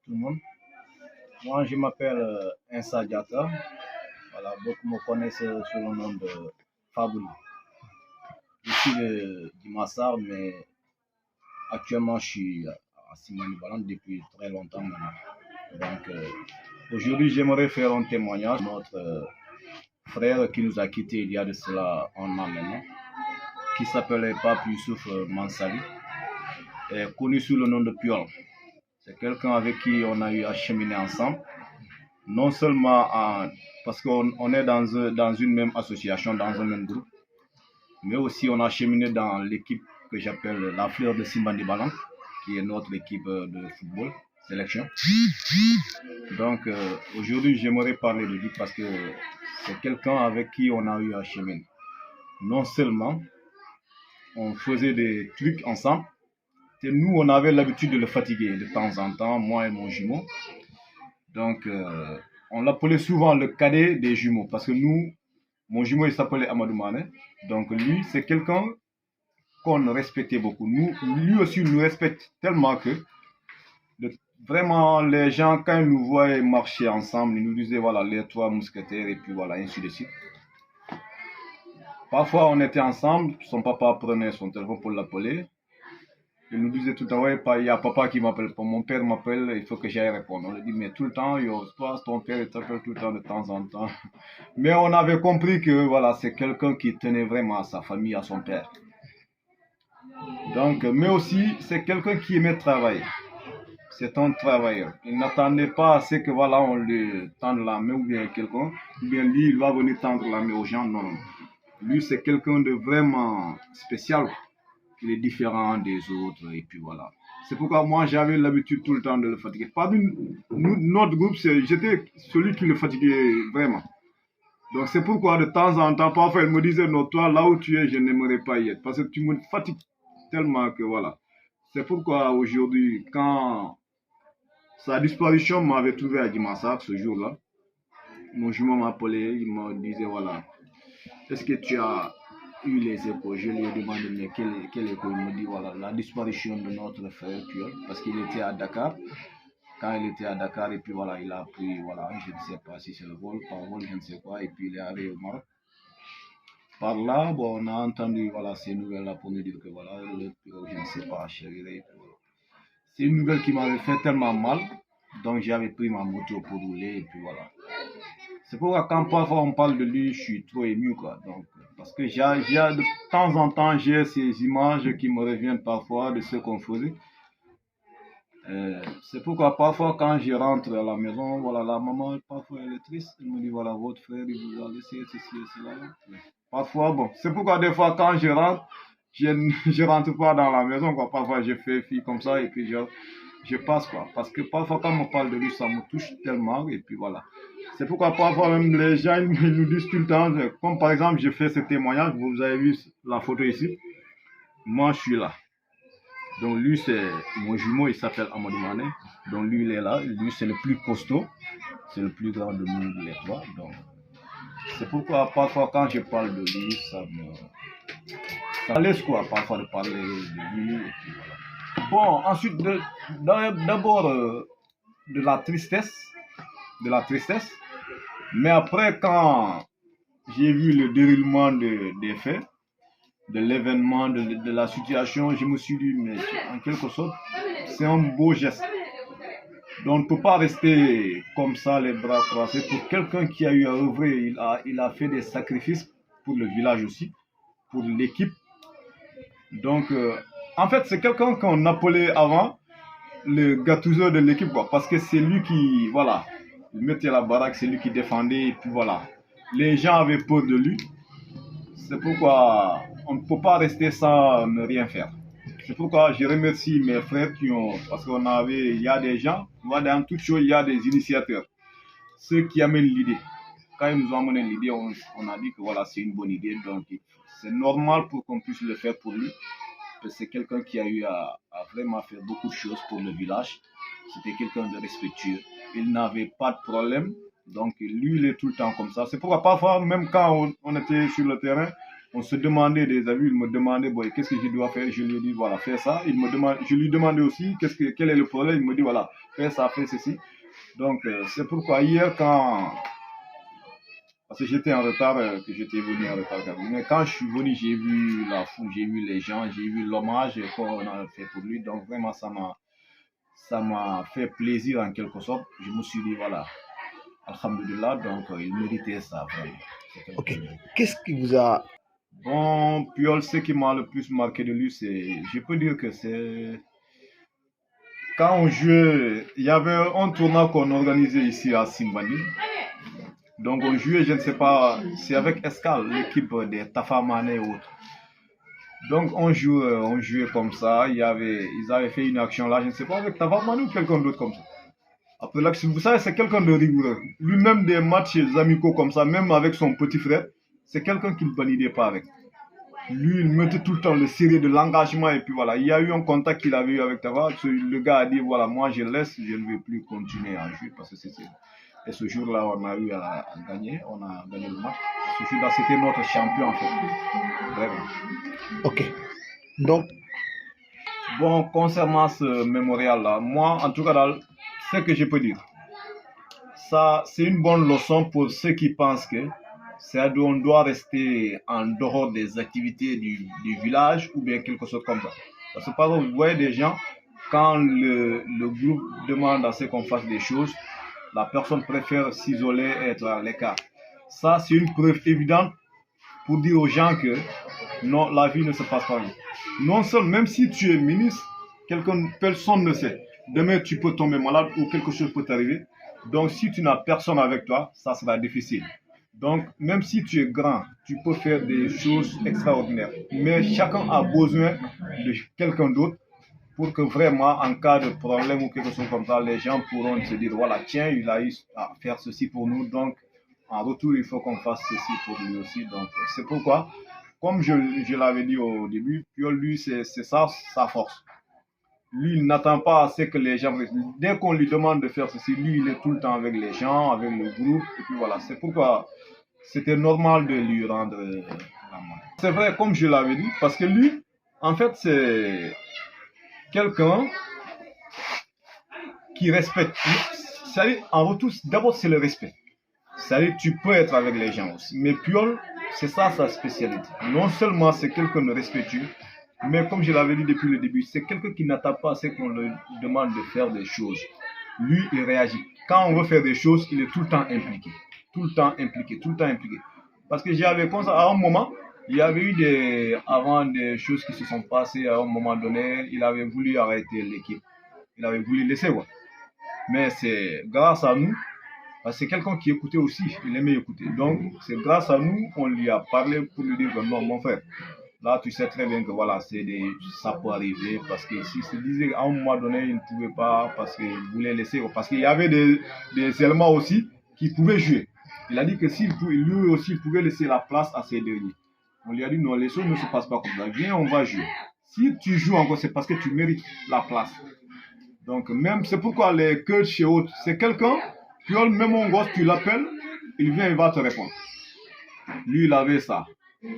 tout le monde. Moi, je m'appelle Insa Diata. Voilà, beaucoup me connaissent sous le nom de Fabouli. Je suis du Massar, mais actuellement, je suis à Simani Balan depuis très longtemps maintenant. Donc, aujourd'hui, j'aimerais faire un témoignage de notre frère qui nous a quittés il y a de cela un an maintenant, qui s'appelait Pape Youssouf Mansali, connu sous le nom de Piol. C'est quelqu'un avec qui on a eu à cheminer ensemble, non seulement parce qu'on est dans une même association, dans un même groupe, mais aussi on a cheminé dans l'équipe que j'appelle la Fleur de Simbandi Balan, qui est notre équipe de football, sélection. Donc aujourd'hui, j'aimerais parler de lui parce que c'est quelqu'un avec qui on a eu à cheminer. Non seulement on faisait des trucs ensemble, et nous, on avait l'habitude de le fatiguer de temps en temps, moi et mon jumeau. Donc, on l'appelait souvent le cadet des jumeaux parce que nous, mon jumeau, il s'appelait Amadou Mané. Donc, lui, c'est quelqu'un qu'on respectait beaucoup. Lui aussi, il nous respecte tellement que vraiment, les gens, quand ils nous voyaient marcher ensemble, ils nous disaient, voilà, les trois mousquetaires et puis voilà, ainsi de suite. Parfois, on était ensemble, son papa prenait son téléphone pour l'appeler. Il nous disait tout le temps, ouais, il y a papa qui m'appelle, mon père m'appelle, il faut que j'aille répondre. On lui dit, mais tout le temps, toi, ton père, il t'appelle tout le temps, de temps en temps. Mais on avait compris que, voilà, c'est quelqu'un qui tenait vraiment à sa famille, à son père. Donc, mais aussi, c'est quelqu'un qui aimait travailler. C'est un travailleur. Il n'attendait pas à ce que, voilà, on lui tende la main ou bien quelqu'un, ou bien lui, il va venir tendre la main aux gens. Non, non. Lui, c'est quelqu'un de vraiment spécial. Il est différent des autres et puis voilà. C'est pourquoi moi j'avais l'habitude tout le temps de le fatiguer. Notre groupe, j'étais celui qui le fatiguait vraiment. Donc c'est pourquoi de temps en temps, parfois il me disait, non, toi là où tu es, je n'aimerais pas y être. Parce que tu me fatigues tellement que voilà. C'est pourquoi aujourd'hui, quand sa disparition m'avait trouvé à Dimassar ce jour-là, mon jumeau m'a appelé, il me disait, voilà, est-ce que tu as eu les échos? Je lui ai demandé, mais quel écho? Il me dit, voilà, la disparition de notre frère Piol, parce qu'il était à Dakar. Quand il était à Dakar, et puis voilà, il a pris, voilà, je ne sais pas si c'est le vol, par vol, je ne sais pas, et puis il est allé au Maroc. Par là, bon, on a entendu, voilà, ces nouvelles-là pour nous dire que, voilà, le Piol, je ne sais pas, chérie. Voilà. C'est une nouvelle qui m'avait fait tellement mal, donc j'avais pris ma moto pour rouler, et puis voilà. C'est pourquoi quand parfois on parle de lui, je suis trop ému, quoi. Donc, parce que de temps en temps, j'ai ces images qui me reviennent parfois de ce qu'on faisait. C'est pourquoi parfois quand je rentre à la maison, voilà, la maman, parfois elle est triste. Elle me dit, voilà, votre frère, il vous a laissé ceci et cela. Parfois, bon, c'est pourquoi des fois quand je rentre, je rentre pas dans la maison, quoi. Parfois je fais fi comme ça et puis je passe, quoi. Parce que parfois quand on me parle de lui, ça me touche tellement et puis voilà. C'est pourquoi parfois même les gens ils nous disent tout le temps, comme par exemple je fais ce témoignage, vous avez vu la photo ici, moi je suis là. Donc lui c'est mon jumeau, il s'appelle Amadou Mané, donc lui il est là, lui c'est le plus costaud, c'est le plus grand de nous les trois. Donc c'est pourquoi parfois quand je parle de lui, ça laisse quoi parfois de parler de lui et puis voilà. Bon, ensuite d'abord de la tristesse, mais après quand j'ai vu le déroulement des faits, de l'événement, de la situation, je me suis dit, mais en quelque sorte, c'est un beau geste. Donc on ne peut pas rester comme ça, les bras croisés, pour quelqu'un qui a eu à œuvrer. Il a fait des sacrifices pour le village aussi, pour l'équipe. Donc, en fait, c'est quelqu'un qu'on appelait avant le gâteauseur de l'équipe, quoi, parce que c'est lui qui, voilà, il mettait la baraque, c'est lui qui défendait, et puis voilà. Les gens avaient peur de lui. C'est pourquoi on ne peut pas rester sans ne rien faire. C'est pourquoi je remercie mes frères parce il y a des gens, dans toute chose, il y a des initiateurs. Ceux qui amènent l'idée. Quand ils nous ont amené l'idée, on a dit que voilà, c'est une bonne idée, donc c'est normal pour qu'on puisse le faire pour lui. C'est quelqu'un qui a eu à vraiment faire beaucoup de choses pour le village. C'était quelqu'un de respectueux. Il n'avait pas de problème. Donc, lui, il est tout le temps comme ça. C'est pourquoi parfois, même quand on était sur le terrain, on se demandait des avis, il me demandait, bon, qu'est-ce que je dois faire? Je lui ai dit, voilà, fais ça. Je lui demandais aussi, quel est le problème? Il me dit, voilà, fais ça, fais ceci. Donc, c'est pourquoi hier, parce que j'étais en retard, que j'étais venu en retard. Mais quand je suis venu, j'ai vu la foule, j'ai vu les gens, j'ai vu l'hommage qu'on a fait pour lui. Donc, vraiment, ça m'a fait plaisir en quelque sorte. Je me suis dit, voilà, alhamdoulilah, donc il méritait ça, vraiment. Ok. Qu'est-ce qui vous a... Bon, Puyol, ce qui m'a le plus marqué de lui, je peux dire que c'est quand on jouait, il y avait un tournoi qu'on organisait ici à Simbandi. Donc on jouait, je ne sais pas, c'est avec Escal, l'équipe des Tafamane et autres. Donc on jouait comme ça. Ils avaient fait une action là, je ne sais pas, avec Tafamane ou quelqu'un d'autre comme ça. Après l'action, vous savez, c'est quelqu'un de rigoureux. Lui-même des matchs amicaux comme ça, même avec son petit frère, c'est quelqu'un qui ne validait pas avec. Lui, il mettait tout le temps le sérieux de l'engagement et puis voilà. Il y a eu un contact qu'il avait eu avec Tava. Le gars a dit, voilà, moi je laisse, je ne vais plus continuer à jouer parce que c'est... Et ce jour-là, on a eu à gagner, on a gagné le match. Ce jour-là, c'était notre champion en fait. Vraiment. Ok. Donc, bon, concernant ce mémorial-là, moi, en tout cas, ce que je peux dire, ça, c'est une bonne leçon pour ceux qui pensent que on doit rester en dehors des activités du village ou bien quelque chose comme ça. Parce que par exemple, vous voyez des gens, quand le groupe demande à ce qu'on fasse des choses, la personne préfère s'isoler et être à l'écart. Ça, c'est une preuve évidente pour dire aux gens que non, la vie ne se passe pas bien. Non seulement, même si tu es ministre, personne ne sait. Demain, tu peux tomber malade ou quelque chose peut t'arriver. Donc, si tu n'as personne avec toi, ça sera difficile. Donc, même si tu es grand, tu peux faire des choses extraordinaires. Mais chacun a besoin de quelqu'un d'autre pour que vraiment, en cas de problème ou quelque chose comme ça, les gens pourront se dire, voilà, tiens, il a eu à faire ceci pour nous, donc en retour, il faut qu'on fasse ceci pour lui aussi. Donc, c'est pourquoi, comme je l'avais dit au début, Puyol, lui, c'est ça sa force. Lui, il n'attend pas à ce que les gens... Dès qu'on lui demande de faire ceci, lui, il est tout le temps avec les gens, avec le groupe. Et puis voilà, c'est pourquoi c'était normal de lui rendre la main. C'est vrai, comme je l'avais dit, parce que lui, en fait, c'est quelqu'un qui respecte. En retour, d'abord, c'est le respect. C'est-à-dire, tu peux être avec les gens aussi. Mais Puyol, c'est ça sa spécialité. Non seulement c'est quelqu'un de respectueux, mais comme je l'avais dit depuis le début, c'est quelqu'un qui n'attend pas à ce qu'on lui demande de faire des choses. Lui, il réagit. Quand on veut faire des choses, il est tout le temps impliqué. Tout le temps impliqué, tout le temps impliqué. Parce que j'avais comme ça, à un moment, il y avait eu avant des choses qui se sont passées à un moment donné, il avait voulu arrêter l'équipe. Il avait voulu laisser, ouais. Mais c'est grâce à nous, parce que c'est quelqu'un qui écoutait aussi, il aimait écouter. Donc, c'est grâce à nous qu'on lui a parlé pour lui dire que non, mon frère, là, tu sais très bien que voilà, ça peut arriver parce que s'il se disait à un moment donné, il ne pouvait pas parce qu'il voulait laisser, parce qu'il y avait des éléments aussi qui pouvaient jouer. Il a dit que lui aussi, il pouvait laisser la place à ces derniers. On lui a dit non, les choses ne se passent pas comme ça. Viens, on va jouer. Si tu joues encore, c'est parce que tu mérites la place. Donc, même, c'est pourquoi les coachs chez autres, c'est quelqu'un, Puyol, même mon gosse, tu l'appelles, il vient, il va te répondre. Lui, il avait ça.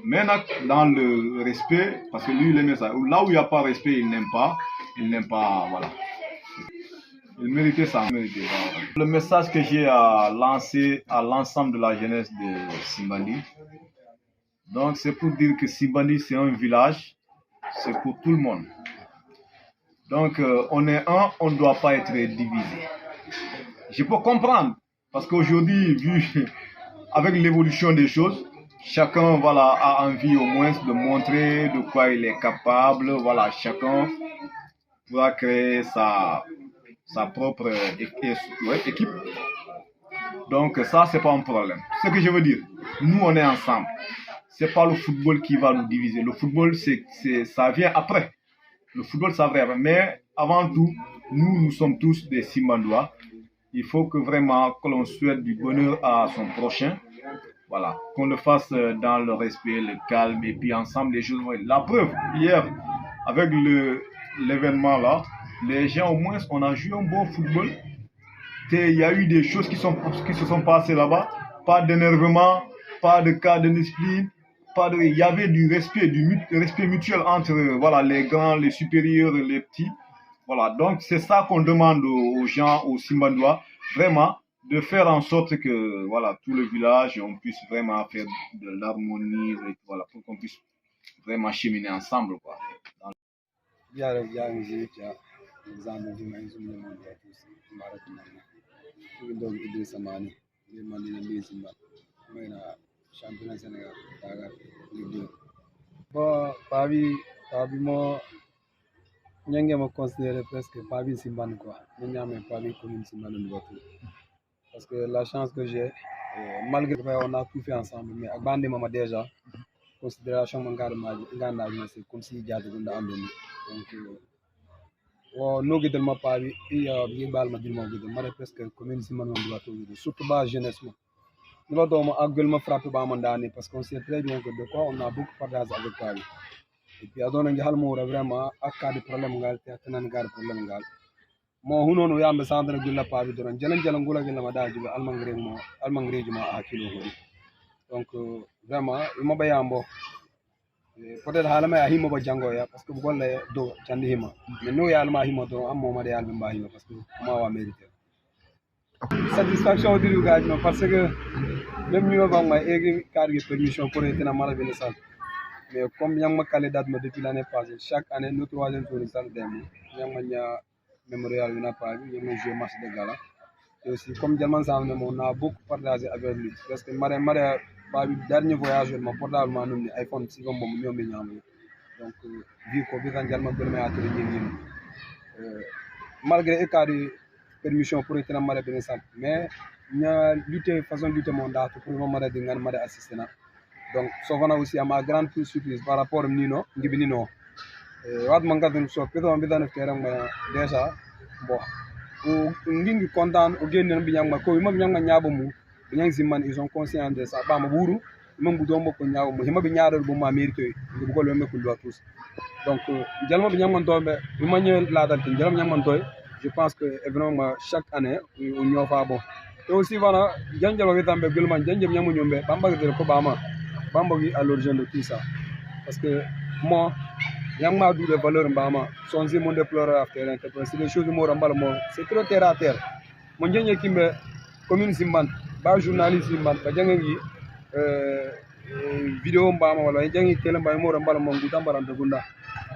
Maintenant, dans le respect, parce que lui, il aimait ça. Là où il n'y a pas de respect, il n'aime pas, voilà. Il méritait ça. Le message que j'ai à lancer à l'ensemble de la jeunesse de Simbandi, donc c'est pour dire que Simbandi, c'est un village, c'est pour tout le monde. Donc, on est un, on ne doit pas être divisé. Je peux comprendre, parce qu'aujourd'hui, vu avec l'évolution des choses, chacun voilà, a envie au moins de montrer de quoi il est capable. Voilà, chacun pourra créer sa propre équipe. Donc ça, c'est pas un problème. Ce que je veux dire, nous, on est ensemble. C'est pas le football qui va nous diviser. Le football, ça vient après. Le football, ça vient après. Mais avant tout, nous sommes tous des Simbandois. Il faut que vraiment que l'on souhaite du bonheur à son prochain. Voilà, qu'on le fasse dans le respect, le calme, et puis ensemble les choses. La preuve, hier, avec l'événement là, les gens au moins, on a joué un bon football. Il y a eu des choses qui se sont passées là-bas. Pas d'énervement, pas de cas de discipline, il y avait du respect mutuel entre voilà, les grands, les supérieurs, les petits. Voilà, donc c'est ça qu'on demande aux gens, aux Simbandois, vraiment, de faire en sorte que voilà, tout le village, on puisse vraiment faire de l'harmonie, voilà, pour qu'on puisse vraiment cheminer ensemble. Quoi. Championnat Sénégal Dakar Ligue 2 bon pabi mo ñange ma considérer presque pabi Simban quoi ñu ñamé pabi commune Simban de Batu parce que la chance que j'ai malgré on a tout fait ensemble mais ak bandi mama déjà considération mo nganda c'est comme si jaatu gunda andoni donc wo no gidel ma pabi bi bal ma dimo gidel ma presque commune Simban de Batu surtout ba jeunesse mo nous avons frappé parce qu'on sait très bien que de quoi on a beaucoup partagé avec Paris. Et puis, on a vraiment un de problème, problème. Moi, on a un centre de la Paris, donc, vraiment, il m'a bien bon. Peut-être que je vais parce que vous avez do Chandihima. Mais nous, il y a un moment de album parce que moi, je mérite. Satisfaction du gars parce que même nous avons une permission pour être dans la Bénécent. Mais comme nous calé date depuis l'année passée, chaque année nous troisième tour de salle d'Emo, nous avons mémorial une page, nous avons joué match de gala. Et aussi comme Diamant Sam, on a beaucoup partagé avec lui parce que le dernier voyage, mon portable m'a nommé iPhone 6 comme mon donc vu qu'on vit dans Diamant de malgré les permission pour être dans la Bénécent, mais ña lutter façon lutter mandat pour mama de ngan mada assistant donc souvent aussi à ma grande surprise par rapport à Nino ngibi Nino wat manga dun so pedo am bidan terang ma déjà bon o ngingi content o genen bi nyang ma ko ma nyang nyaabo mu nyang zimman ils sont conscients de ça ba ma buru mam bu dombo ko nyaawo mu hima bi nyaadal bu ma mérite ngi ko lo mekul do tous donc jalma bi nyang man tombe bi ma ñew la dal tin jalam nyang man toy je pense que vraiment chaque année on ñoo fa bon et aussi voilà janjalo witambe gulman janjem nyamu nyombe bamba de ko bama bamba wi à l'origine de tout ça parce que moi yang ma du de valeur bama son mon déploreur after c'est des choses mo rambal mo c'est trop terre à terre mon jenye kimbe commune Simban ba journaliste Simban ba jangi vidéo bama wala jangi tele mbay mo rambal mo gutam barante gunda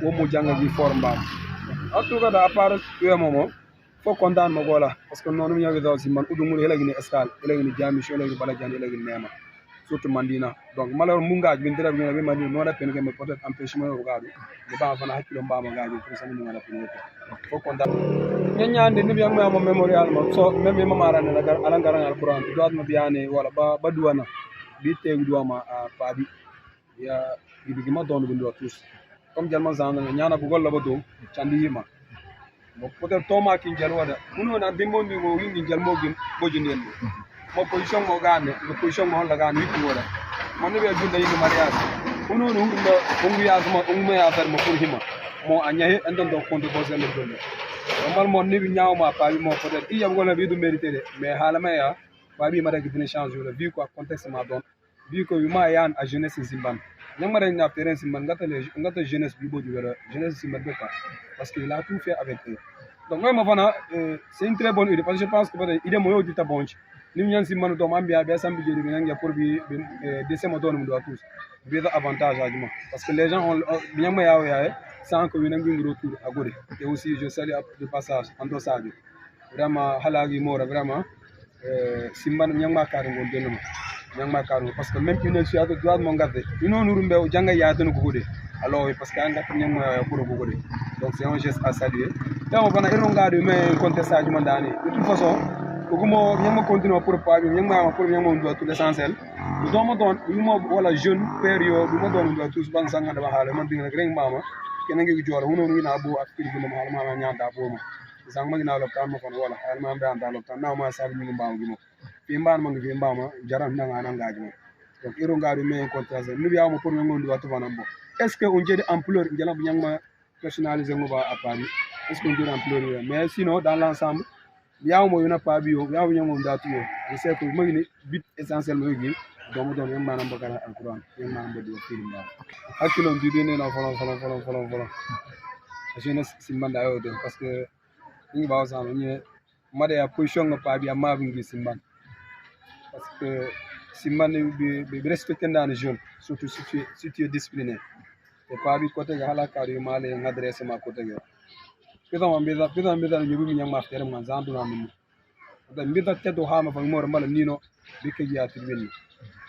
wo mo janga gi forme bama en tout cas à part momo faut kontaan ma gola parce que nonu mi yawi daw Simban udumul helagini escale helagini jami show helagini balajani helagini nema surtout mandina donc malheur mungaaj bin dira bi be mandi no da pen ke peut être empêchement o gaadu ni ba fana hakilo mbama gaaju pour sama ni ngala pen faut kontaan ñaande ni bi am ma mémorial ma so même mama ran na gar ala ngaran alquran do adma biane wala ba duwana bi teegu duwama a paadi ya gibi ma don bindo tous comme jalman zanda ñana bu golla ba do candi yima mo peut-être toma kin jalwada muno na dimbo ndi go wingi jalmo gim bojindel mo position mo gane mo position mo la gane witti wala mo ne be dunda yini mariage muno no ndo ongu ya sama ongu ya fer mo pour hima mo anyahe endon do konto bo sen do normal mo ne bi nyaaw ma pa bi mo peut-être iya ngona bi du mérité de mais halama ya ba bi ma rek dina changer le vu quoi contexte ma don vu ko ma yan a jeunesse Simban ñam ma na terrain Simban ngata jeunesse bi bo du wala jeunesse Simban be quoi parce qu'il a tout fait avec eux. Donc moi, c'est une très bonne idée parce que je pense que l'idée est de ta bonne. Nous avons si nous avons bien samedi de pour décès moto nous doit tous. Bien avantage parce que les gens ont bien meilleur sans que nous ayons retour à côté. Et aussi je salue de passage en dosage. Vraiment halagi mora vraiment simban ñangma karu ngol denuma ñangma karu parce que même une fois de droit mon garde ino nuru mbew janga ya tanu ko gode alors parce que anga ñangma pour ko gode donc c'est un geste à saluer et on va iron ngadu mais contestage mandani de toute façon kogumo ñangma continuer pour pas ñangma pour ñangma do tout l'essentiel do mo don mo wala jeune période do mo don do tous bang sanga da haale man dinga rek mama kenangi jor hono ni na bo ak kiri mo halma ñanda bo mo sang ma ginaaw lopitaan ma kon wala ay ma mbe anda lopitaan na ma sabi ñu mbaaw gi mo fi mbaan ma ngi fi mbaama jaram na nga ngaaji mo donc iro ngaadu me contrat ni biya mo pour ngondu watu fanam bo est ce que on jedi ampleur ngela bu ñang ma personnaliser mo ba à Paris est ce que on jedi ampleur mais sinon dans l'ensemble biya mo yuna pa biyo biya mo ñang mo datu yo je sais que mo ngi bit essentiel mo ngi domo don yamba nan bakara alquran yamba nan bodi film ba hakilon di ne na folon jeunesse simbanda yo de parce que ni ba sa ni made ya position nga pa bi amma bi ngi simban parce que simban bi respecter dans jeune surtout si tu es discipliné et pa bi côté ga hala ka ma le ngadresse ma côté ga peda mbeda ni bi nyang ma fere man zandu na min da mbeda tedo ha ma fa mo mbala nino bi ke ya tribune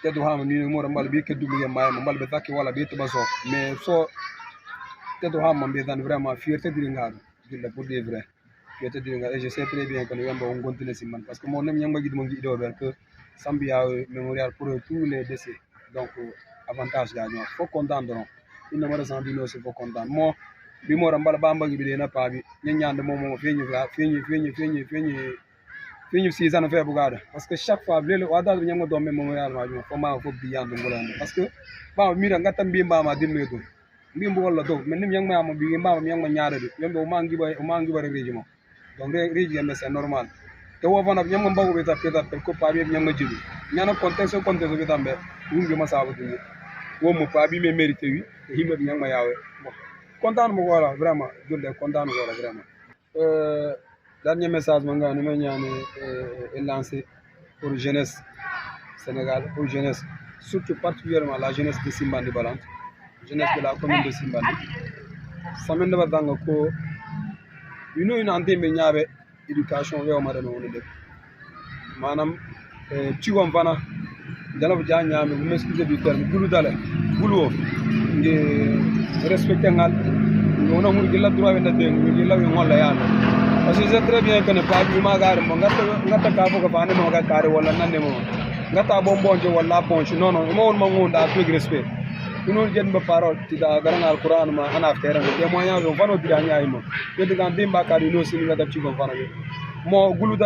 tedo ha ma nino mo mbala bi ke dubli ma mbala be takki wala bi to baso mais so tedo ha ma mbeda vraiment fierté di ngado dilla pour de vrai fierté di ngado et je sais très bien que nous yamba on continue simman parce que mon nem nyang ma gid mo ngi do ver que Sambia mémorial pour tous les décès donc avantage gagnant faut content donc il ne me ressemble pas aussi faut content moi bi mo rambal bamba gi bi na pa bi nyande mo feñu season fe bugada parce que chaque fois le wada bi nyam do mémorial ma fo ma fo bi yande ngolande parce que ba mi ra ngata mbi mbama dimme do mbi mbo wala do men nim yang ma bi mbama mi yang ma nyaade do yambe o mangi ba reji mo donc reji yambe c'est normal te wo fana nyam mbago be tapeta ko pa bi nyam jibi nyana contexte be tambe ngi ma sabu ni wo mo pa bi me mérité wi te himbe nyam ma yawe content mo wala vraiment julde content mo wala vraiment dernier message mo ngani me ñane lancé pour jeunesse Sénégal pour jeunesse surtout particulièrement la jeunesse de Simbandi Balante jeunesse de la commune de Simbandi samende batanga ko ino ante me ñaabe éducation we o mare no de manam ci gom fana jalo ja ñaame bu m'excuser du terme gulu dale gulu o nge respecté ngal on a gilla droit wenda de gilla wi ngolla yaala parce que c'est très bien que ne pas bi ma gar mo ngata ka fo ko bane mo ga kare wala nanne mo ngata bombonjo wala bonche non mo won ma ngonda avec respect ino jen ba parole ti da garanga alquran ma ana fere ngo témoignage on fano dira nyaay mo yede gan dimba ka no sini ngata ci gon fana mo gulu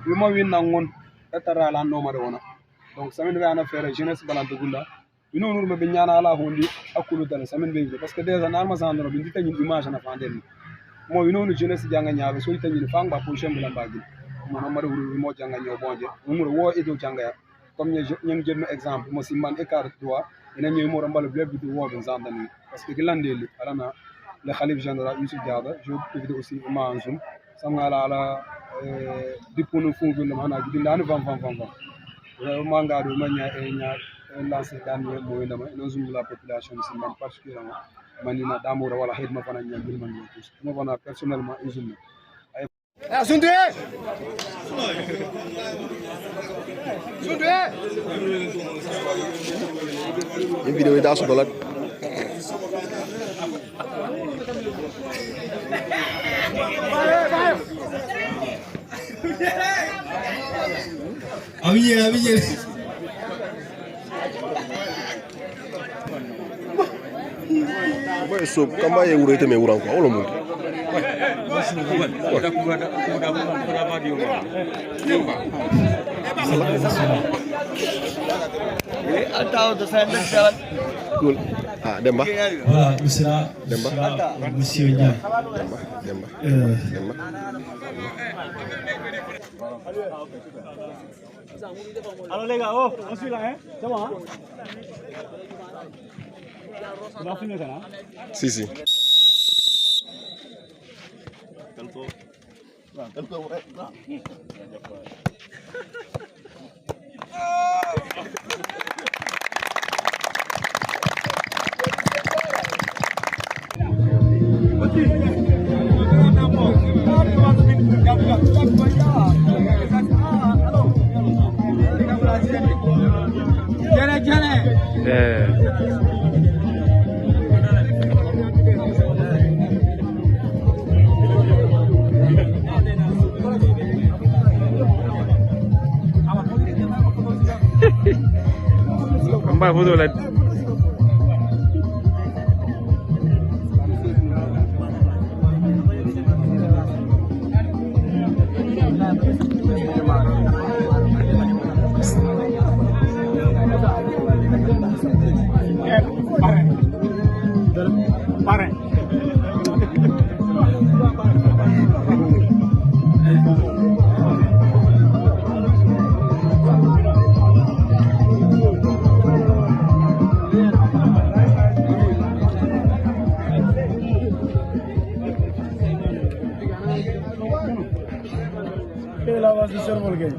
wi mo win na ngon etara la no ma de wona donc samen be ana fere jeunesse Balante gunda ino nur ma be nyana ala hondi akulu dal samen be parce que déjà normal sandro bi ndita ñin image na fandel mo ino nu jeunesse janga nyaabe so itani fa ngba position bi lambagi mo no mari wuri mo janga nyo bonje mo wo edo janga ya comme ñu jël exemple mo simman écart droit ina ñëw mo rambal bleu bi wo ben zandani parce que gilandeli alana le khalif général Youssou Diaba je peux aussi ma anzum samngala ala dipunu fungu le mana gidindani vam manga do manya lancer dernier mot ndama no zum la population simman particulièrement manina damura wala hedma fana nyambil man tous mo fana personnellement uzum sunde Yung video ita so dolat. Abiye. Boy so kamba ye urete me uran ko awlo mo. Cool. Ah, Demba. Voilà, Monsieur Nia. Demba. Alors les gars, on suit là, hein? C'est bon, hein? On a fini ça, hein? Si. Mbak foto la Pare. Et la base de Servol Games.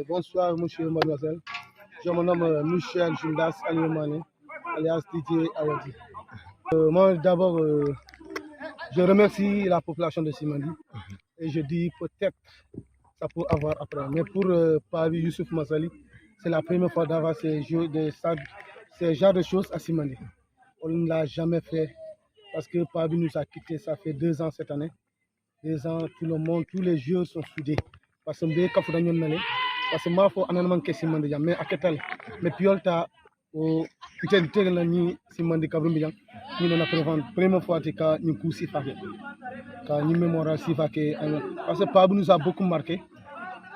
Bonsoir, monsieur, mademoiselle. Je me nomme Michel Jundas Aliomane, alias Didier Awadi. Moi, d'abord, je remercie la population de Simandi et je dis peut-être ça peut avoir après. Mais pour Pavi Youssouf Massali, c'est la première fois d'avoir ces genres de choses à Simandi. On ne l'a jamais fait parce que Pavi nous a quittés, ça fait 2 ans cette année. 2 ans, tout le monde, tous les joueurs sont soudés. Parce que parce que moi, il faut que Simandi, mais à quel mais puis au peut-être ni Simandi Kabrimbian, ni la première fois que nous coup si fait, quand nous mémoire si fait parce que Pabi nous a beaucoup marqué.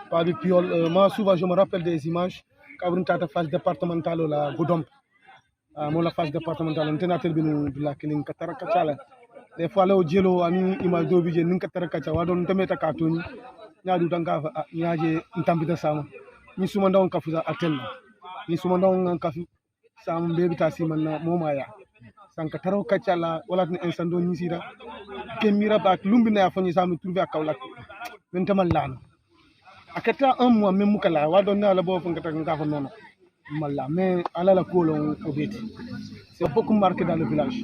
Pabi Piol, moi souvent je me rappelle des images quand tata phase départementale la Goudom, mon la phase départementale, on tenait de la Killing Kataraka. Des fois là au Djelo, ani image d'objet, n'inkataraka, wadon temeta katoni. Nyadu tangafa nyaje ntambita sama ni sumanda on kafuza atel ni sumanda on kafu sama bebi ta simanna moma ya sanka taro kacala wala ni insando ni sira kemira bak lumbina ya fani sama trouver akawlak mentamal lan akata 1 mois même mukala wadon na la bo fanga ngafa nono malla mais ala la kolon obeti c'est beaucoup marqué dans le village.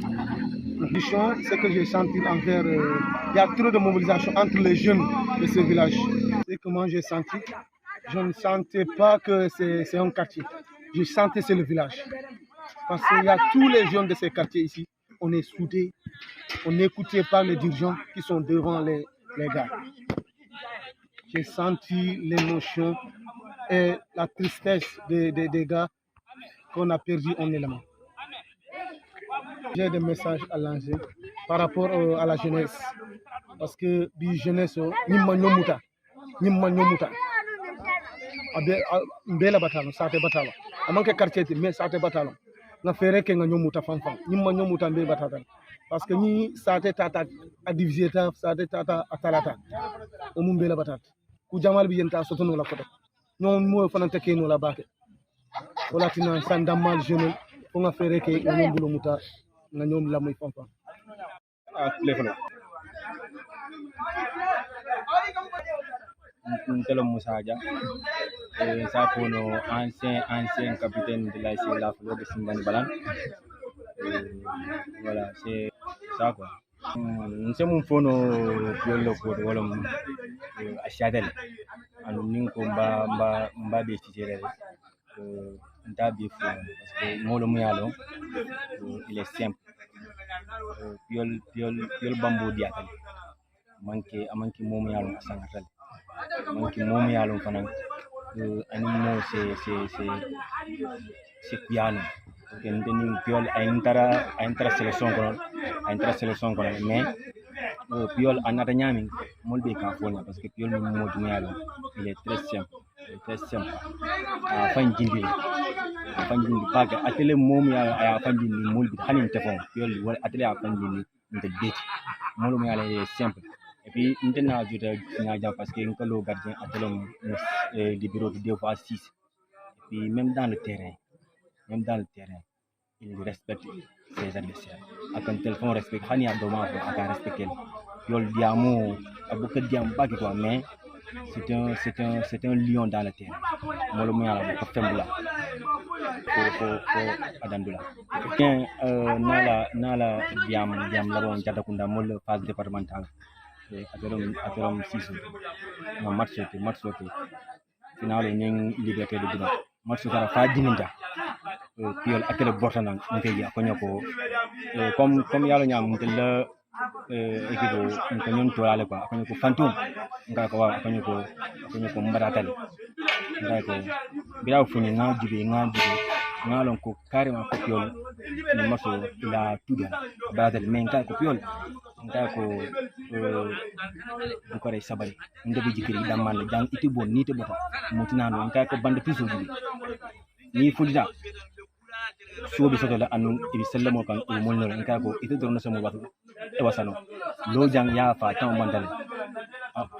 Ce que j'ai senti envers, il y a trop de mobilisation entre les jeunes de ce village. C'est comment j'ai senti. Je ne sentais pas que c'est un quartier. Je sentais que c'est le village. Parce qu'il y a tous les jeunes de ces quartiers ici. On est soudés. On est écoutés par les dirigeants qui sont devant les gars. J'ai senti l'émotion et la tristesse des gars qu'on a perdu en élément. J'ai des messages à lancer par rapport à la jeunesse. Parce que la jeunesse, nous sommes mbela batalo sate batalo amanke quartier mais sate batalo na fere ke nga nyomuta fanfan nyimma nyomuta mbe batata parce que ni sate tata a diviser ta sate tata atalata o mu mbela batata ku jamal bi yenta sotono la koto non mo fanante ke no la bake wala tina sandamal jeune ko nga fere ke nga nyombulo muta nga nyom la muy fanfan Ntelo Moussa Dia, ça pour nos anciens capitaines de la La Fleur de Simbani Balan. Voilà, c'est ça quoi. Nous sommes un peu nos pour voilà à Chadel. Alors nous combat des titres. Parce que moi le moyen il est simple. piyol bambo diatal amanki momu yalon asangatal manki momu yalon fanan animo c'est kuyano kendeni piyol ayntara selection kono mais piyol anata nyami molbe ka fona parce que piyol mo modum yalon il est très simple fanjindi baga atele momu yalon aya fanjindi molbi hanin tefon piyol wala atele a fanjindi ndel beti molum yalon il est simple. Et puis, nous avons ajouté parce que le gardien a libéré 2 fois 6. Et puis, même dans le terrain, il respecte ses adversaires. Avec un tel fond respect, il y a dommage à respecter. Il y a beaucoup de diamants, mais c'est un lion dans le terrain. Moi, le moyen là, pour Adandula. Nala diam là on jada kunda mol phase départementale. Atelom sisu na match final ning liberté de Dina match kara fa dininta piol akele bortana ngeji akonyako comme yalo nyam tel équipe ko ñon to ale quoi akonyako fantum ngako wa akonyako mbaratal ngako biaw funi ngajibe ngalon ko carrément ko piol ni match la tuda baratal men ka ko piol ngako du ko ray sabari ndebi jikiri damman jang iti bon ni te bota mutinano ngako bande piso bi ni fulida sobi soto la anu ibi sellamo kan e molno ngako ite dorno samo watu e wasano lo jang ya fa tan mandal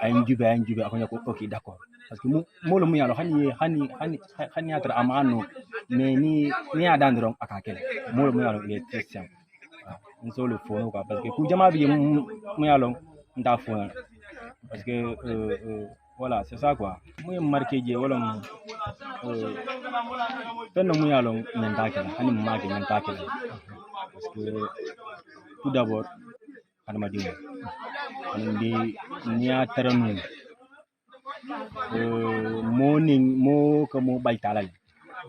ayim jube akonya ko ok d'accord parce que molo mu yalo hani atra amano mais ni adandron akakele molo mu yalo il est très simple on le fono quoi parce que ku jama bi mu yalo nda fono parce que voilà c'est ça quoi mu marqué je wala fenno mu yalo men takela hani mu marqué men takela parce que tout d'abord adama diwo andi niya taranu mo ko mo baytalal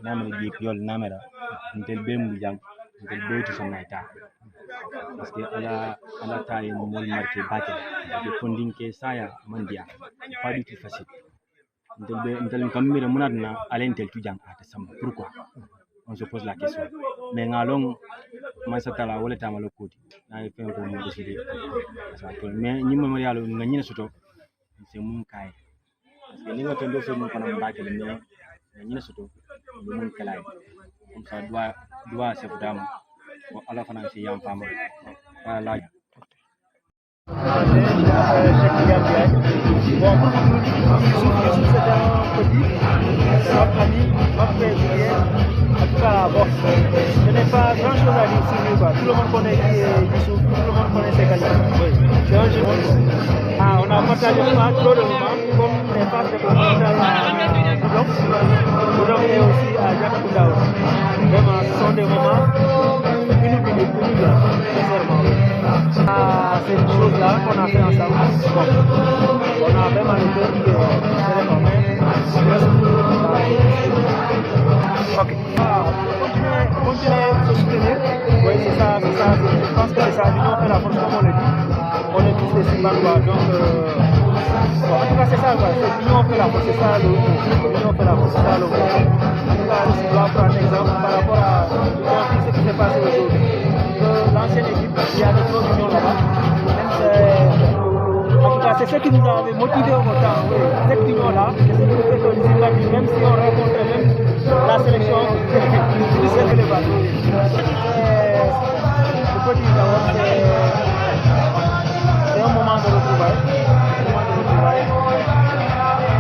namel bi yol namera ntel bembu jang ntel beyti sonayta parce que ala tayi mo mol marqué batel de fondinke saya mandia pas du tout facile ntel kamira munatna alentel tu jang ata samba pourquoi on se pose la question mais ngalong masatala wala tamalo kodi na fen ko mo décider ça mais ñi mo yalo nga ñina soto c'est mun kay parce que ni nga tondo so mun kono mbakele mais nga ñina soto mun kalay comme ça doit se fudam ko ala fana ci yam fama voilà Je n'ai pas grand chose à dire sur lui, quoi. Tout le monde connaît qui est Youssouf, tout le monde connaît ses qualités. Oui. C'est un jeune. On a partagé trop de moments, comme les phases de commentaires à Boudon et aussi à Jacques Kounda aussi. Vraiment, ce sont des moments uniques, sincèrement. C'est une chose-là qu'on a fait ensemble. Bon. On a vraiment le cœur qui est formé. Ok. Continuez à se soutenir. Oui, c'est ça. Je pense que c'est ça. L'union fait la force, comme on le dit. On est tous des Simbandois. Donc, bon, en tout cas, c'est ça. L'union fait la force, c'est ça le mot. L'union fait la force, c'est ça le mot. En tout cas, je dois prendre un exemple par rapport à ce qui s'est passé aujourd'hui. L'ancienne équipe, il y a des grosses unions là-bas. En tout cas, c'est ce qui nous avait motivé au temps. Oui. Cette union-là, c'est ce qui nous fait que nous sommes même si on rencontre même la sélection, c'est que les bateaux. Je peux dire d'abord c'est un moment de retrouvailles.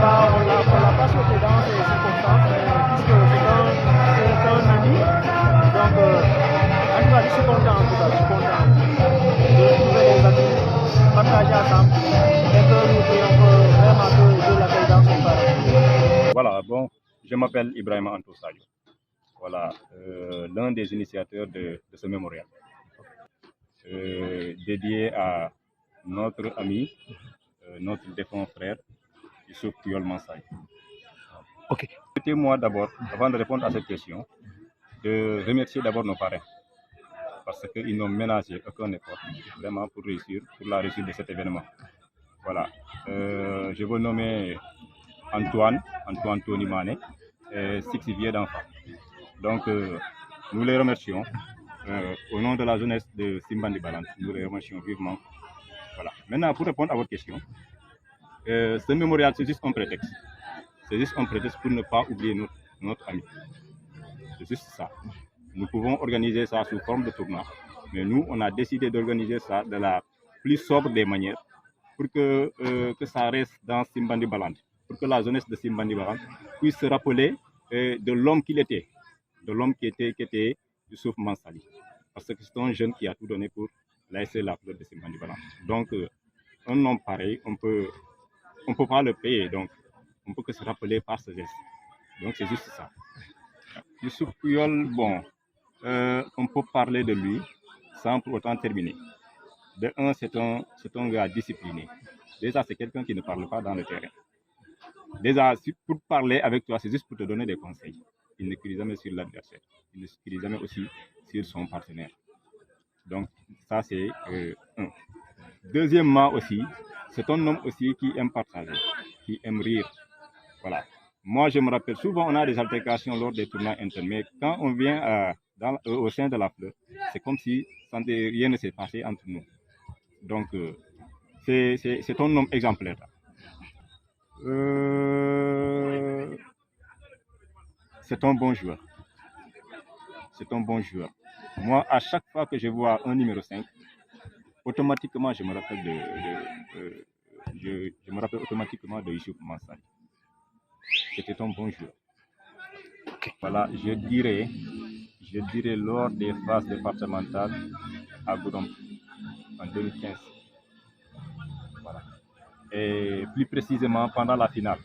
On l'a pas sauté dans ces circonstances, puisque c'est un ami. Donc, en tout cas, je suis content de retrouver les amis, partager ensemble, et que nous voyons vraiment que la paix dans son paradis. Voilà, bon, je m'appelle Ibrahima Antou Sadio. Voilà, l'un des initiateurs de ce mémorial. Dédié à notre ami, notre défunt frère, Youssouf Puyol Mansaï. Ok. Permettez-moi d'abord, avant de répondre à cette question, de remercier d'abord nos parrains. parce qu'ils n'ont ménagé aucun effort vraiment pour la réussite de cet événement. Voilà. Je veux nommer Antoine Tony Mané et Six d'enfants. Donc, nous les remercions. Au nom de la jeunesse de Simbandi Balan, nous les remercions vivement. Voilà. Maintenant, pour répondre à votre question, ce mémorial, c'est juste un prétexte. C'est juste un prétexte pour ne pas oublier notre ami. C'est juste ça. Nous pouvons organiser ça sous forme de tournoi, mais nous, on a décidé d'organiser ça de la plus sobre des manières pour que ça reste dans Simbandi Balan, pour que la jeunesse de Simbandi Balan puisse se rappeler de l'homme qu'il était, de l'homme qui était Youssouf Mansali. Parce que c'est un jeune qui a tout donné pour laisser la fleur de Simbandi Balan. Donc, un homme pareil, on peut pas le payer, donc on peut que se rappeler par ce geste. Donc, c'est juste ça. Youssouf Puyol, bon, on peut parler de lui sans pour autant terminer. De un, c'est un gars discipliné. Déjà, c'est quelqu'un qui ne parle pas dans le terrain. Déjà, pour parler avec toi, c'est juste pour te donner des conseils. Il ne crie jamais sur l'adversaire. Il ne crie jamais aussi sur son partenaire. Donc, ça, c'est un. Deuxièmement aussi, c'est un homme aussi qui aime partager, qui aime rire. Voilà. Moi, je me rappelle, souvent, on a des altercations lors des tournois internes, mais quand on vient au sein de la fleur, c'est comme si rien ne s'est passé entre nous. Donc, c'est un homme exemplaire. C'est un bon joueur. C'est un bon joueur. Moi, à chaque fois que je vois un numéro 5, automatiquement, je me rappelle automatiquement de Youssouf Mansali. C'était un bon joueur. Voilà, je dirais lors des phases départementales à Goudom en 2015. Voilà. Et plus précisément pendant la finale.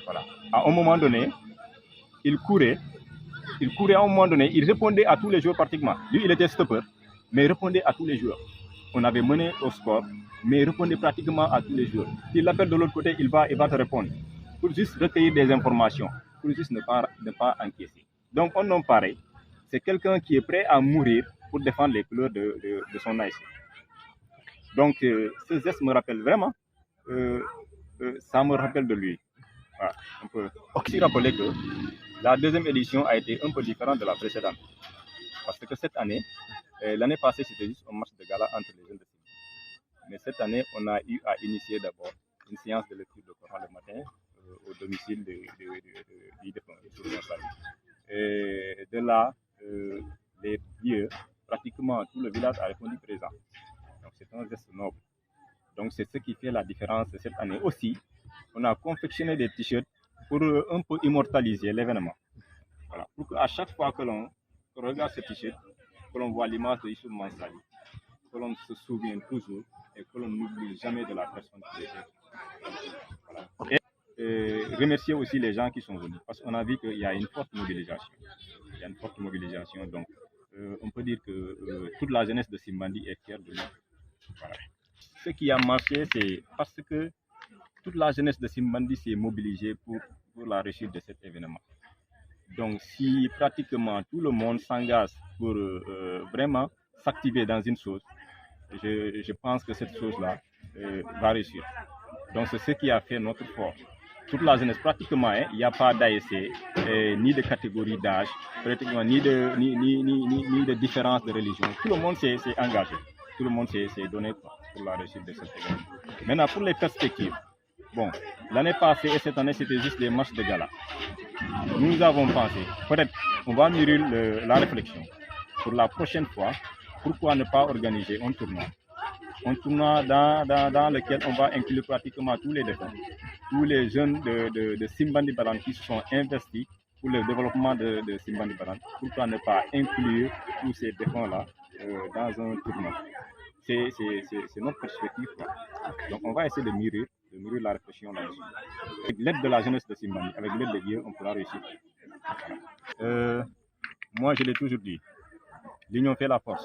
Voilà. À un moment donné, il courait à un moment donné, il répondait à tous les joueurs pratiquement. Lui, il était stopper, mais il répondait à tous les joueurs. On avait mené au score, mais il répondait pratiquement à tous les joueurs. S'il l'appelle de l'autre côté, il va te répondre. Pour juste recueillir des informations, pour juste ne pas encaisser. Donc, un homme pareil, c'est quelqu'un qui est prêt à mourir pour défendre les couleurs de son ASC. Donc, ce geste me rappelle vraiment, ça me rappelle de lui. Voilà. On peut aussi rappeler que la deuxième édition a été un peu différente de la précédente. Parce que cette année, l'année passée, c'était juste un match de gala entre les jeunes de Simbandi. Mais cette année, on a eu à initier d'abord une séance de lecture de Coran le matin au domicile du défunt. Et de là, les vieux, pratiquement tout le village a répondu présent. Donc c'est un geste noble. Donc c'est ce qui fait la différence cette année. Aussi, on a confectionné des t-shirts pour un peu immortaliser l'événement. Voilà. Pour qu'à chaque fois que l'on regarde ce t-shirt, que l'on voit l'image de Youssouf Mansali, que l'on se souvient toujours et que l'on n'oublie jamais de la personne qui était. Voilà. Et remercier aussi les gens qui sont venus, parce qu'on a vu qu'il y a une forte mobilisation. Il y a une forte mobilisation, donc on peut dire que toute la jeunesse de Simbandi est fière de nous. Voilà. Ce qui a marché, c'est parce que toute la jeunesse de Simbandi s'est mobilisée pour la réussite de cet événement. Donc, si pratiquement tout le monde s'engage pour vraiment s'activer dans une chose, je pense que cette chose-là va réussir. Donc, c'est ce qui a fait notre force. Toute la jeunesse, pratiquement, il n'y a pas d'ASC, ni de catégorie d'âge, pratiquement, ni de différence de religion. Tout le monde s'est engagé. Tout le monde s'est donné pour la réussite de cet événement. Maintenant, pour les perspectives, bon, l'année passée et cette année, c'était juste des matchs de gala. Nous avons pensé, peut-être, on va mûrir la réflexion. Pour la prochaine fois, pourquoi ne pas organiser un tournoi? Un tournoi dans lequel on va inclure pratiquement tous les défunts, tous les jeunes de Simbandi Balan qui se sont investis pour le développement de Simbandi Balan. Pourquoi ne pas inclure tous ces défunts-là dans un tournoi? C'est notre perspective. Donc on va essayer de mûrir la réflexion là-dessus. Avec l'aide de la jeunesse de Simbandi, avec l'aide de Dieu, on pourra réussir. Moi, je l'ai toujours dit, l'union fait la force.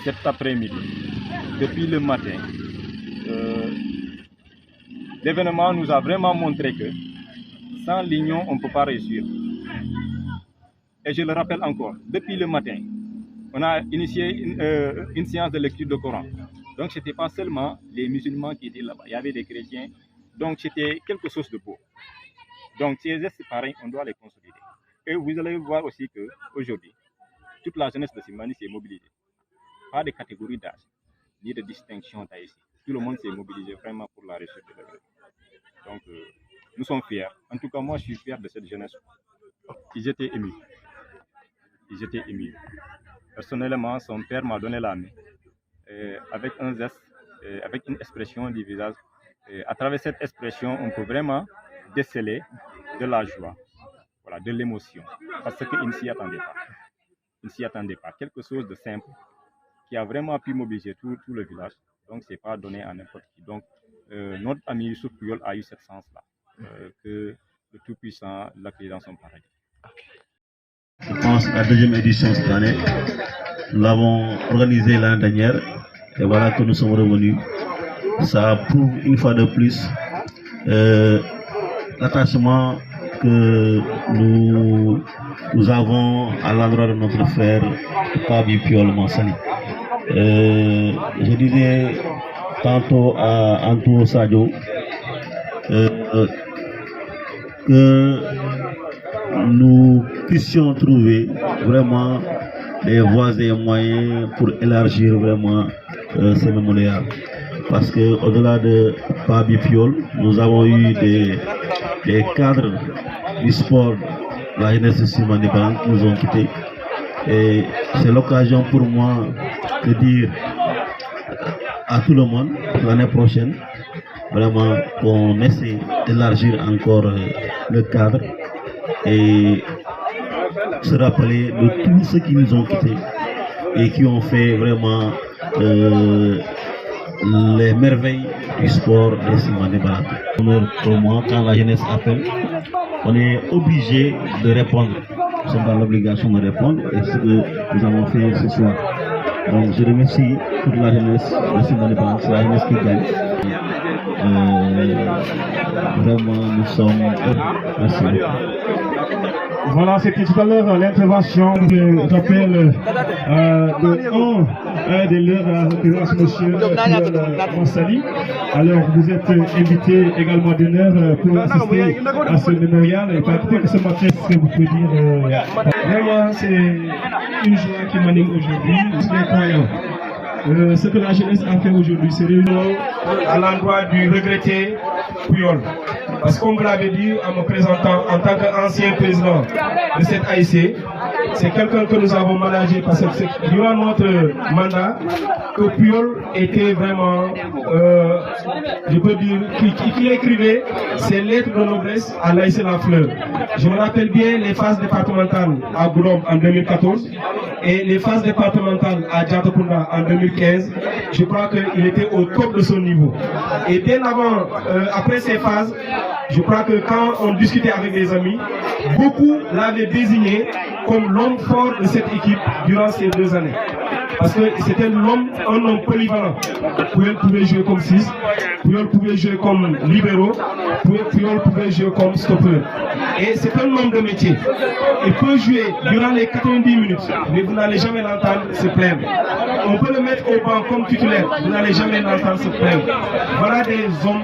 Cet après-midi, depuis le matin, l'événement nous a vraiment montré que sans l'union, on ne peut pas réussir. Et je le rappelle encore, depuis le matin, on a initié une séance de lecture de Coran. Donc, ce n'était pas seulement les musulmans qui étaient là-bas, il y avait des chrétiens. Donc, c'était quelque chose de beau. Donc, ces gestes pareils, on doit les consolider. Et vous allez voir aussi qu'aujourd'hui, toute la jeunesse de Simbandi s'est mobilisée. Pas de catégorie d'âge, ni de distinction d'âge. Tout le monde s'est mobilisé vraiment pour la réussite de l'œuvre. Donc, nous sommes fiers. En tout cas, moi, je suis fier de cette jeunesse. Ils étaient émus. Ils étaient émus. Personnellement, son père m'a donné la main avec un geste, avec une expression du visage. À travers cette expression, on peut vraiment déceler de la joie, voilà, de l'émotion, parce qu'ils ne s'y attendaient pas. Ils ne s'y attendaient pas. Quelque chose de simple qui a vraiment pu mobiliser tout le village. Donc, ce n'est pas donné à n'importe qui. Donc, notre ami Youssouf Puyol a eu cette sens-là, que le Tout-Puissant l'accueille dans son paradis. Je pense à la deuxième édition cette année. Nous l'avons organisée l'année dernière et voilà que nous sommes revenus. Ça prouve une fois de plus l'attachement que nous avons à l'endroit de notre frère Fabi Piol Mansali. Je disais tantôt à Anto Sadio que nous puissions trouver vraiment des voies et moyens pour élargir vraiment ces mémorials. Parce que au-delà de Fabi Piol, nous avons eu des cadres du sport de la jeunesse de Simbandi Balang qui nous ont quittés. Et c'est l'occasion pour moi de dire à tout le monde l'année prochaine vraiment qu'on essaie d'élargir encore le cadre et se rappeler de tous ceux qui nous ont quittés et qui ont fait vraiment les merveilles du sport de Simbandi Balang. Pour moi, quand la jeunesse appelle, on est obligé de répondre. Nous sommes dans l'obligation de répondre et ce que nous avons fait ce soir. Donc je remercie toute la jeunesse de Simbandi Balang, c'est la jeunesse qui gagne. Vraiment, nous sommes heureux. Merci beaucoup. Voilà, c'était tout à l'heure l'intervention de rappel de leur représence, M. Mansali. Alors, vous êtes invité également d'honneur pour assister à ce mémorial. Et peut-être que ce matin, ce que vous pouvez dire, vraiment, c'est une joie qui m'anime aujourd'hui. C'est incroyable. Ce que la jeunesse a fait aujourd'hui, c'est réunion à l'endroit du regretté Puyol. Parce qu'on vous l'avait dit en me présentant en tant qu'ancien président de cette AIC, c'est quelqu'un que nous avons managé parce que c'est durant notre mandat que Puyol était vraiment, je peux dire, qui écrivait ses lettres de noblesse à l'AIC La Fleur. Je me rappelle bien les phases départementales à Gourom en 2014 et les phases départementales à Djatokunda en 2015. Je crois qu'il était au top de son niveau. Et bien avant, après ces phases, je crois que quand on discutait avec des amis, beaucoup l'avaient désigné comme l'homme fort de cette équipe durant ces 2 années. Parce que c'était un homme polyvalent. Puyol pouvait jouer comme 6, Puyol pouvait jouer comme libéraux, Puyol pouvait jouer comme stopper. Et c'est un homme de métier. Il peut jouer durant les 90 minutes, mais vous n'allez jamais l'entendre se plaindre. On peut le mettre au banc comme titulaire, vous n'allez jamais l'entendre se plaindre. Voilà des hommes,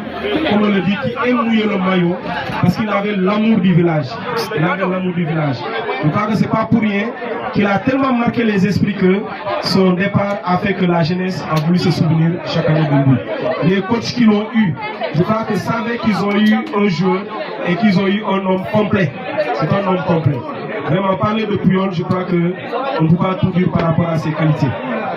comme on le dit, qui aiment mouiller le maillot parce qu'il avait l'amour du village. Il avait l'amour du village. Je crois que ce n'est pas pour rien qu'il a tellement marqué les esprits que son départ a fait que la jeunesse a voulu se souvenir chaque année de lui. Les coachs qui l'ont eu, je crois qu'ils savaient qu'ils ont eu un joueur et qu'ils ont eu un homme complet. C'est un homme complet. Vraiment, parler de Puyol, je crois qu'on ne peut pas tout dire par rapport à ses qualités.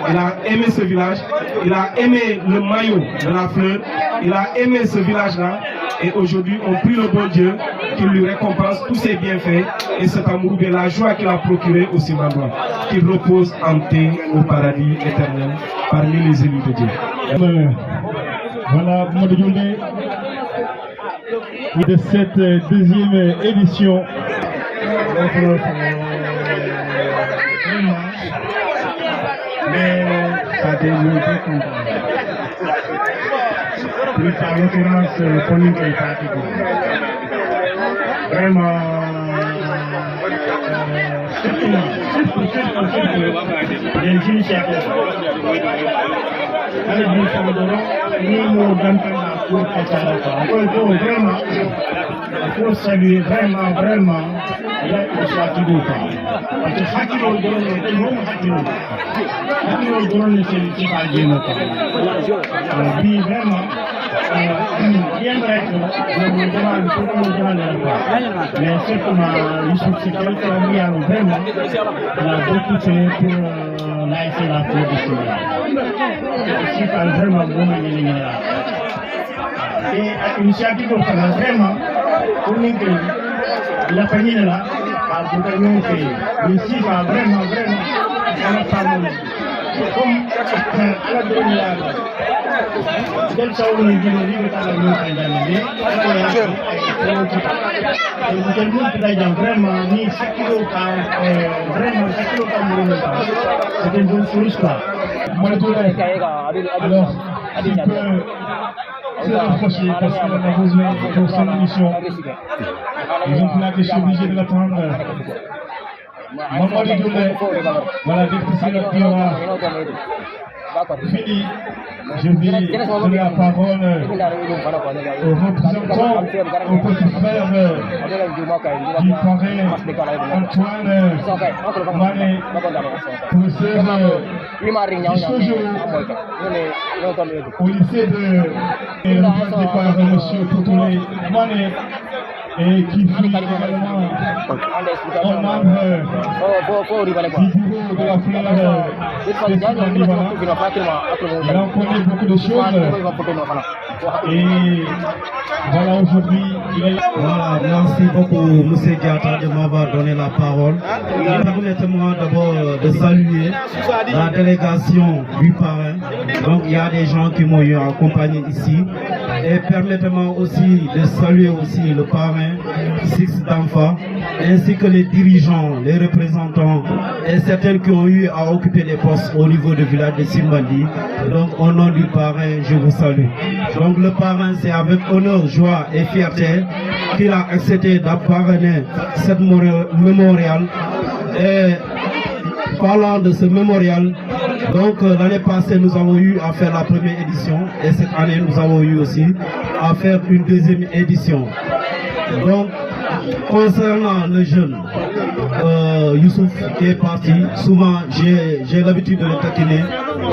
Il a aimé ce village, il a aimé le maillot de La Fleur, il a aimé ce village-là. Et aujourd'hui, on prie le bon Dieu qu'il lui récompense tous ses bienfaits et cet amour de la joie qu'il a procuré au Simbandois, qu'il repose en paix au paradis éternel parmi les élus de Dieu. Voilà, Mamadou Djoundé, de cette deuxième édition. Mais ça démontre plus en l'occurrence Pauline Keïta. Vraiment les initiateurs. Allez, nous nous donnons pour vraiment, il faut saluer vraiment l'initiative. Parce que chaque jour, c'est pas bien. Vraiment, bien vrai que je me demande tout le monde mais surtout, Youssouf, c'est quelqu'un qui a vraiment beaucoup fait pour laisser la faute de ce c'est pas vraiment bon et l'initiative vraiment pour nous la famille là a beaucoup fait mais si vraiment on a pas comme à la dernière quel ça on est venu à la vraiment ni chaque vraiment c'est une bonne chose quoi. Alors, c'est rapproché parce qu'on a besoin pour son émission. Ils ont là que je suis obligé de l'attendre. Maman de Doulé, voilà, dès que c'est le Biora. Fini, je vais donner la parole au représentant, au petit frère du parrain Antoine Mané, professeur au lycée de représenté par M. Toutolé Mané et qui fut également un membre du bureau de la fleur il en connaît beaucoup de choses et voilà aujourd'hui il est voilà, merci beaucoup M. Diata de m'avoir donné la parole. Permettez-moi d'abord de saluer la délégation du parrain. Donc il y a des gens qui m'ont accompagné ici et permettez-moi aussi de saluer aussi le parrain Six d'Enfa ainsi que les dirigeants, les représentants et certains qui ont eu à occuper les postes au niveau du village de Simbandi. Donc au nom du parrain, je vous salue. Donc le parrain, c'est avec honneur, joie et fierté qu'il a accepté d'appartenir cette mémorial. Et parlant de ce mémorial, donc l'année passée nous avons eu à faire la première édition et cette année nous avons eu aussi à faire une deuxième édition. Donc concernant le jeune Youssouf qui est parti, souvent j'ai l'habitude de le taquiner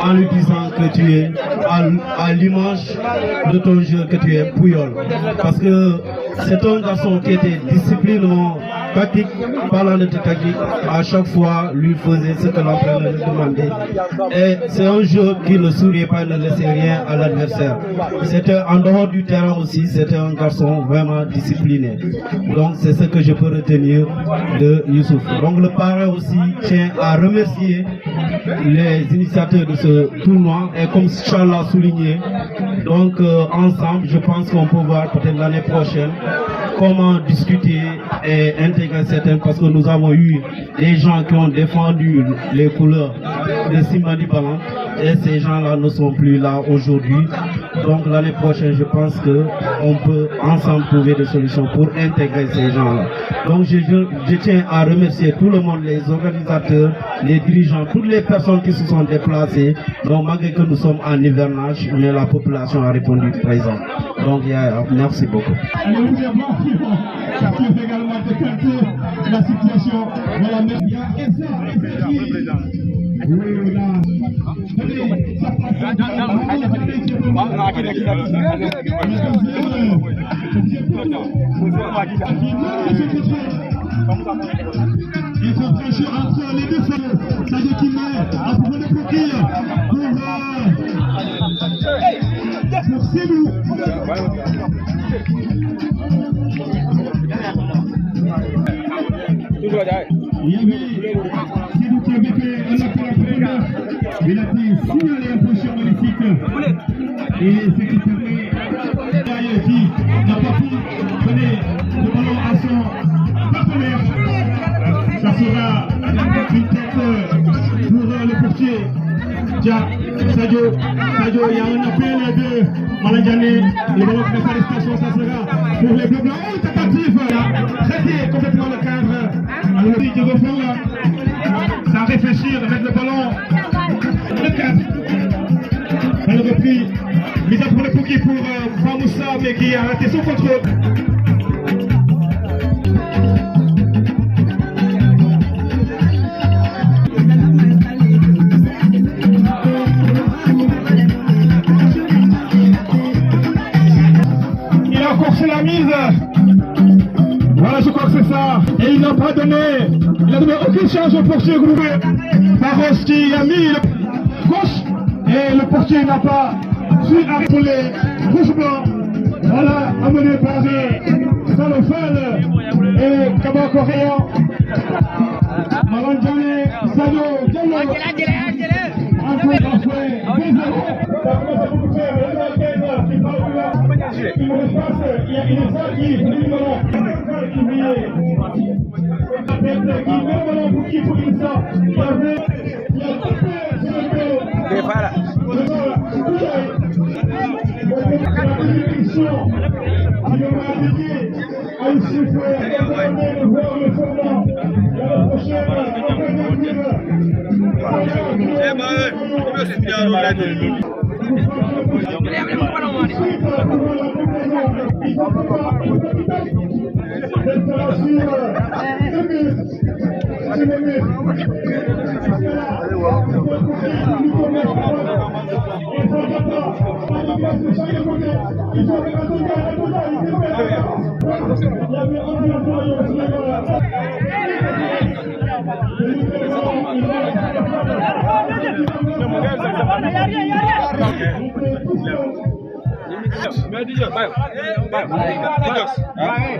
en lui disant que tu es à l'image de ton jeu, que tu es Pouyol. Parce que c'est un garçon qui était disciplinement tactique, parlant de tactique, à chaque fois lui faisait ce que l'entraîneur lui demandait. Et c'est un jeu qui ne souriait pas, ne laissait rien à l'adversaire. C'était en dehors du terrain aussi, c'était un garçon vraiment discipliné. Donc c'est ce que je peux retenir de Youssouf. Donc le parrain aussi tient à remercier les initiateurs de ce tournoi et comme Charles l'a souligné, donc ensemble je pense qu'on peut voir peut-être l'année prochaine comment discuter et intégrer certains, parce que nous avons eu des gens qui ont défendu les couleurs de Simbandi Balan et ces gens-là ne sont plus là aujourd'hui. Donc l'année prochaine, je pense qu'on peut ensemble trouver des solutions pour intégrer ces gens-là. Donc je tiens à remercier tout le monde, les organisateurs, les dirigeants, toutes les personnes qui se sont déplacées. Donc malgré que nous sommes en hivernage, mais la population a répondu présent. Donc merci beaucoup. Ça peut également décanter la situation. Voilà, mais il y a oui, là. Il faut trancher entre les deux feux. C'est-à-dire qu'il met à propos de coquille pour Sébou. Il y avait Sébou qui avait fait un appel à première. Il a été signalé en position magnifique. Et ce qui permet d'ailleurs qui n'a pas pu donner le ballon à son partenaire. Ça sera une tête pour le portier. Sadio, il y a un appel de Maladjane. Le ballon de l'arrestation, ça sera pour les Bleus Blancs. Oh, tentative, traité complètement le cadre. Alors, Diego Fanga, ça réfléchir, de mettre le ballon. Le 4. Le repli. Mise à pour le Pouki pour Famoussa, mais qui a raté son contrôle. Il a forcé la mise. Voilà, je crois que c'est ça. Et il n'a pas donné. Il n'a donné aucune chance au portier groupé. Barros qui a mis le gauche. Et le portier n'a pas su pour les rouges blancs. Voilà, amené par Salofel et Kabakoréan. Malandjane, Sadio, Diallo.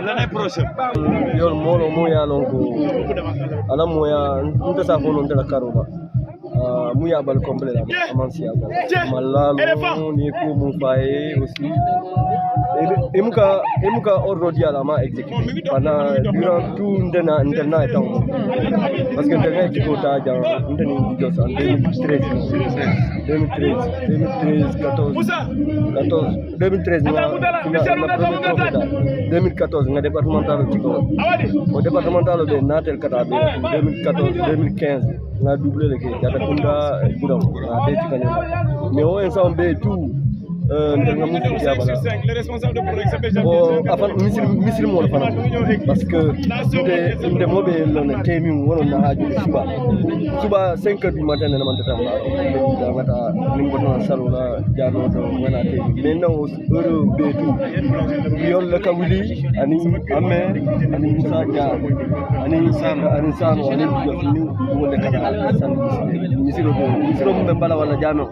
L'année prochaine. Yo molo moya lonko ala moya nta sa fono nta karoba muya bal complet la amansia malalo ni ko mu faye aussi emuka ordre dia la ma exécuté pendant durant tout ndena étant parce que ndena équipe ta ja ndeni Dios en 2013 2014 nga départemental ci ko au départemental de natel kata be 2014 2015 nga doublé le ke jata kunda budam a de ci kanel mais au ensemble tout le responsable de projet s'appelle Misil mo fana parce que nde mobe lona temi wono na haaju suba 5h du matin na man tata da mata nimbo na salona jano do ngana temi mais non heure be tout yol la kawili ani amme ani musa ja ani sano ani ni wole kata san misiro mo bala wala jano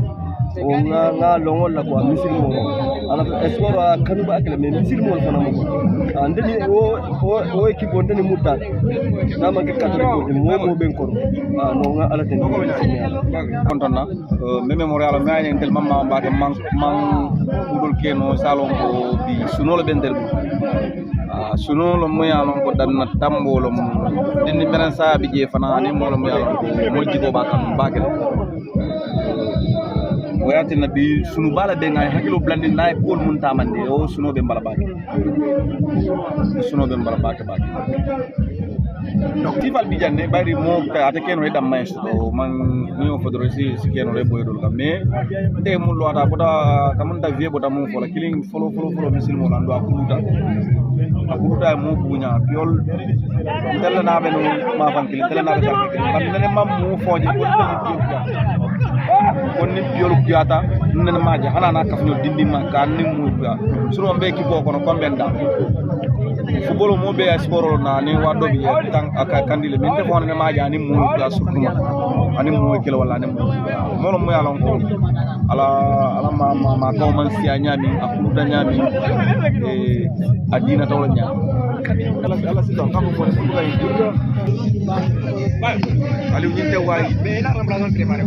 o nga longol la ko misir mo ala espoir kanu ba akle mais misir mo fana mo andeni o équipe on deni mutal na ma ke katoro ko mo ben ko no nga ala ten kontonna meme Montréal ma en tel mamma mbake man budul keno salon ko bi sunolo bendel sunolo mo yalon ko danna tambolo mo dinni benen saabi je fana ni mo lo mo yalon ko mo jigo ba kam bakel wayati nabi sunu bala be ngay hakilo blandi nay pol mun tamande o suno be mbala baake donc tifal bi janne bari mo ka ata keno redam maestro man ni o fodoro si keno re boydol kam mais de mun lo ata bota kam ta vie bota mun fola killing folo misil mo lando akuta mo bunya piol tella na be no ma fan killing tella na be kam ne mam mo foje kon ni piol kuyata nen maaje hana na kafno dindi ma kan ni mu ga suro be ki boko no kombenda football mo be sport na ni wado bi tan aka kandile min te fon ne maaje ani mu ga sukuma ani mu kilo wala ne mo mo yalon ko ala ma ko man siya nyami akuda nyami adina tawla nyami ala si don kamo ko ne ko ngi ali ñinte way mais na remplaçant préparé